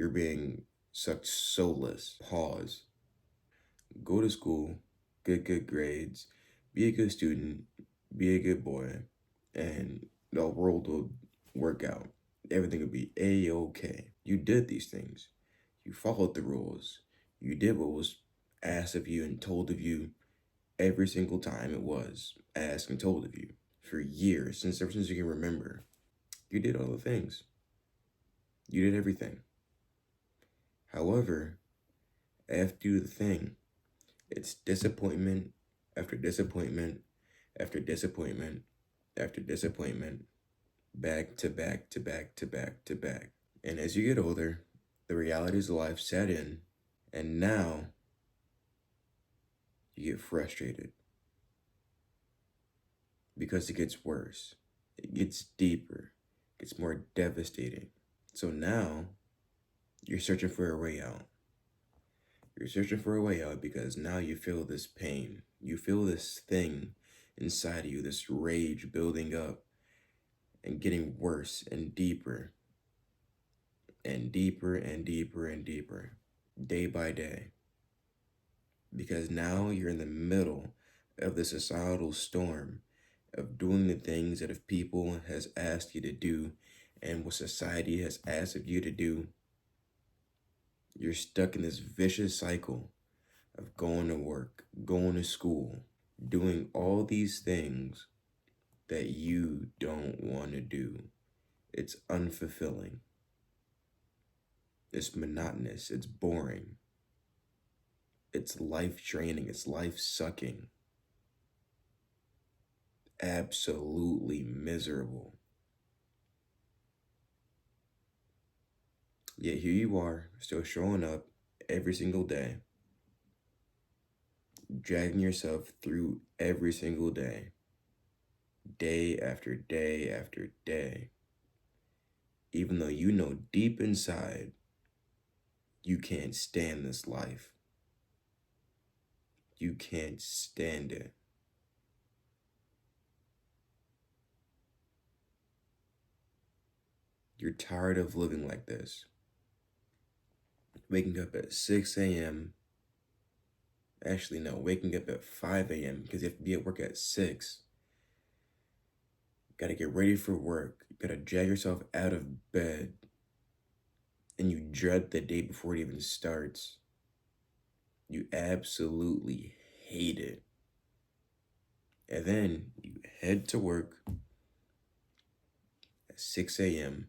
You're being sucked soulless. Pause. Go to school, get good grades, be a good student, be a good boy, and the world will work out. Everything will be a-okay. You did these things. You followed the rules. You did what was asked of you and told of you every single time it was asked and told of you for years, ever since you can remember. You did all the things. You did everything. However, after you do the thing, it's disappointment after disappointment after disappointment after disappointment, back to back to back to back to back. And as you get older, the realities of life set in, and now you get frustrated because it gets worse. It gets deeper. It gets more devastating. So now you're searching for a way out. You're searching for a way out because now you feel this pain. You feel this thing inside of you, this rage building up and getting worse and deeper and deeper and deeper and deeper, day by day. Because now you're in the middle of the societal storm of doing the things that if people has asked you to do and what society has asked of you to do. You're stuck in this vicious cycle of going to work, going to school, doing all these things that you don't want to do. It's unfulfilling. It's monotonous. It's boring. It's life draining. It's life sucking. Absolutely miserable. Yet here you are, still showing up every single day, dragging yourself through every single day, day after day after day, even though you know deep inside you can't stand this life. You can't stand it. You're tired of living like this. Waking up at 6 a.m. Actually, no, waking up at 5 a.m. because you have to be at work at 6. Gotta get ready for work. You gotta drag yourself out of bed. And you dread the day before it even starts. You absolutely hate it. And then you head to work at 6 a.m.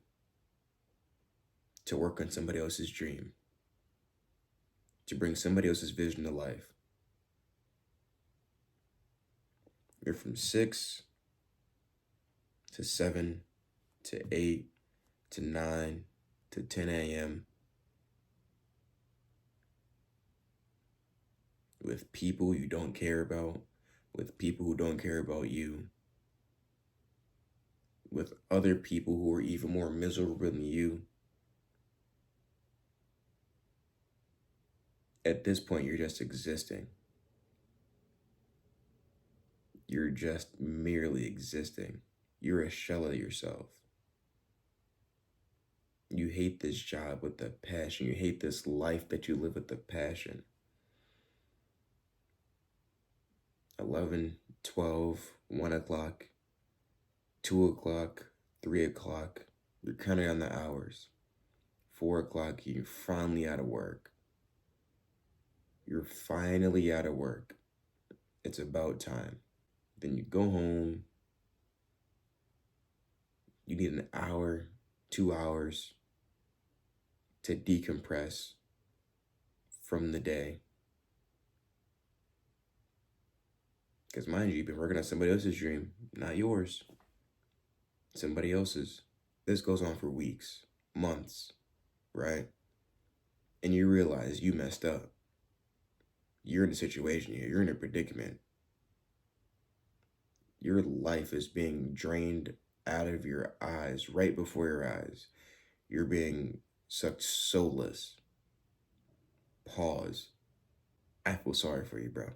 to work on somebody else's dream, to bring somebody else's vision to life. You're from 6 to 7 to 8 to 9 to 10 a.m. with people you don't care about, with people who don't care about you, with other people who are even more miserable than you. At this point, you're just existing. You're just merely existing. You're a shell of yourself. You hate this job with a passion. You hate this life that you live with a passion. 11, 12, 1 o'clock, 2 o'clock, 3 o'clock. You're counting on the hours. 4 o'clock, you're finally out of work. You're finally out of work. It's about time. Then you go home. You need an hour, 2 hours to decompress from the day. Because mind you, you've been working on somebody else's dream, not yours. Somebody else's. This goes on for weeks, months, right? And you realize you messed up. You're in a situation here. You're in a predicament. Your life is being drained out of your eyes, right before your eyes. You're being sucked soulless. Pause. I feel sorry for you, bro.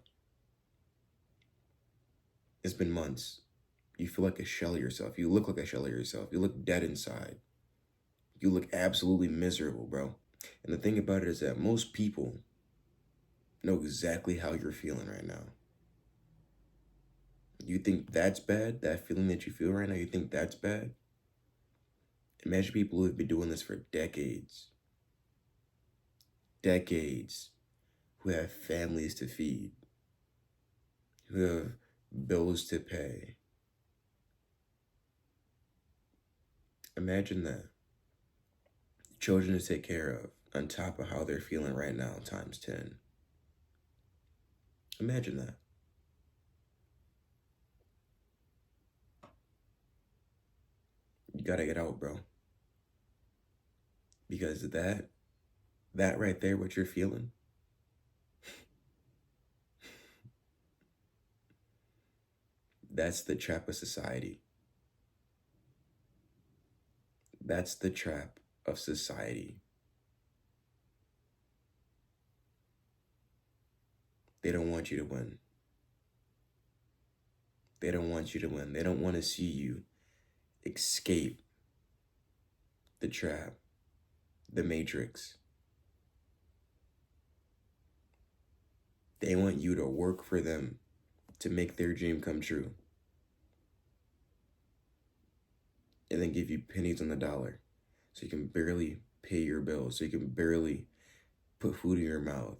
It's been months. You feel like a shell of yourself. You look like a shell of yourself. You look dead inside. You look absolutely miserable, bro. And the thing about it is that most people know exactly how you're feeling right now. You think that's bad? That feeling that you feel right now, you think that's bad? Imagine people who have been doing this for decades. Decades. Who have families to feed. Who have bills to pay. Imagine that. Children to take care of, on top of how they're feeling right now, times 10. Imagine that. You gotta get out, bro. Because that right there, what you're feeling, that's the trap of society. That's the trap of society. They don't want you to win. They don't want you to win. They don't want to see you escape the trap, the matrix. They want you to work for them to make their dream come true. And then give you pennies on the dollar so you can barely pay your bills, so you can barely put food in your mouth,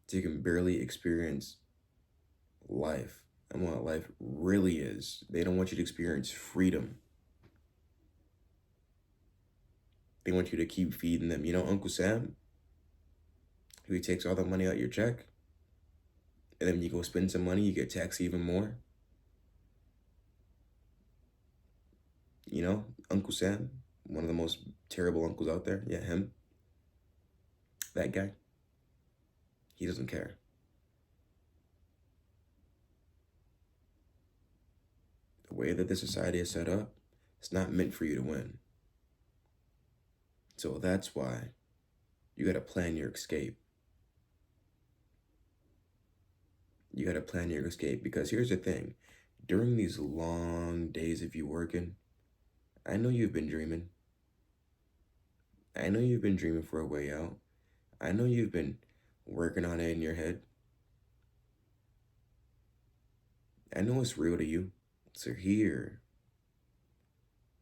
so you can barely experience life and what life really is. They don't want you to experience freedom. They want you to keep feeding them. You know Uncle Sam, who takes all the money out your check, and then when you go spend some money, you get taxed even more. You know, Uncle Sam, one of the most terrible uncles out there. Yeah, him. That guy. He doesn't care. The way that the society is set up, it's not meant for you to win. So that's why you got to plan your escape. You got to plan your escape, because here's the thing. During these long days of you working, I know you've been dreaming. I know you've been dreaming for a way out. I know you've been working on it in your head. I know it's real to you. So here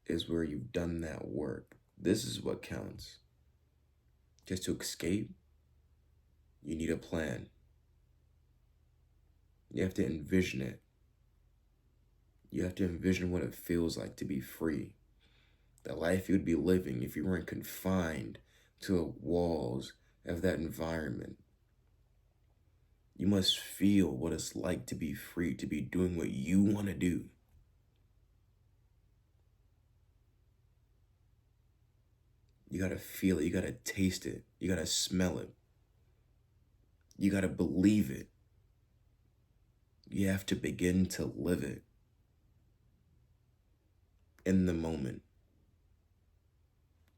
is where you've done that work. This is what counts. Just to escape, you need a plan. You have to envision it. You have to envision what it feels like to be free. The life you'd be living if you weren't confined to the walls of that environment. You must feel what it's like to be free, to be doing what you want to do. You got to feel it. You got to taste it. You got to smell it. You got to believe it. You have to begin to live it in the moment,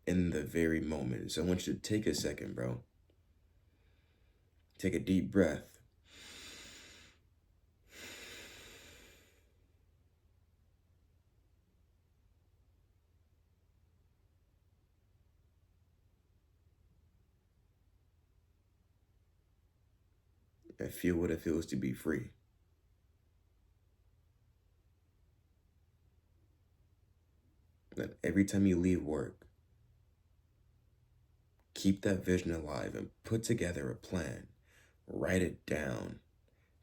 in the very moment. So I want you to take a second, bro. Take a deep breath. And feel what it feels to be free. That every time you leave work, keep that vision alive and put together a plan. Write it down.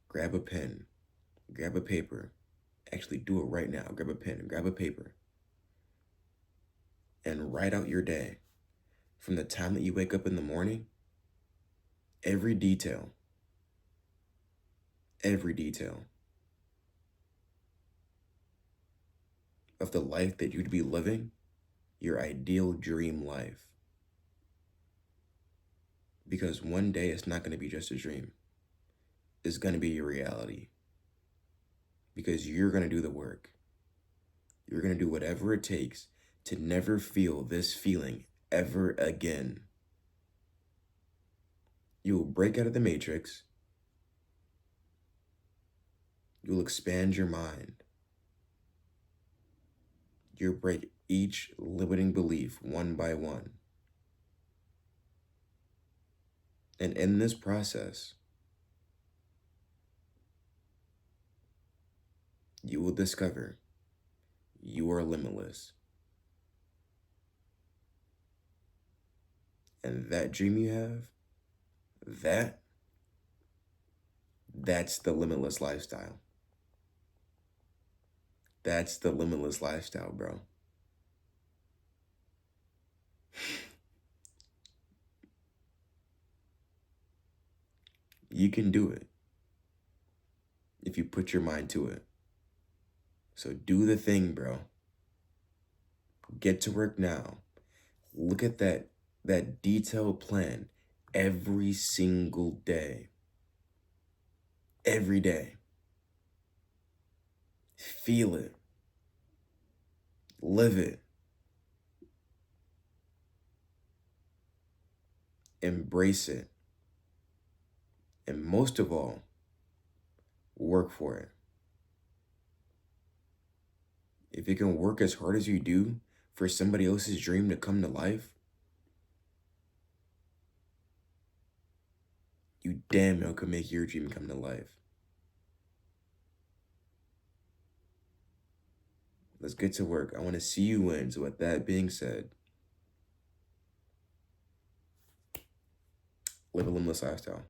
Grab a pen. Grab a paper. Actually, do it right now. Grab a pen and grab a paper. And write out your day. From the time that you wake up in the morning, every detail. Every detail of the life that you'd be living, your ideal dream life. Because one day it's not going to be just a dream. It's going to be your reality. Because you're going to do the work. You're going to do whatever it takes to never feel this feeling ever again. You will break out of the matrix. You'll expand your mind. You'll break each limiting belief one by one. And in this process, you will discover you are limitless. And that dream you have, that that's the limitless lifestyle. That's the limitless lifestyle, bro. You can do it if you put your mind to it. So do the thing, bro. Get to work now. Look at that detailed plan every single day. Every day. Feel it. Live it. Embrace it. And most of all, work for it. If you can work as hard as you do for somebody else's dream to come to life, you damn well can make your dream come to life. Let's get to work. I want to see you win. So with that being said, live a limitless lifestyle.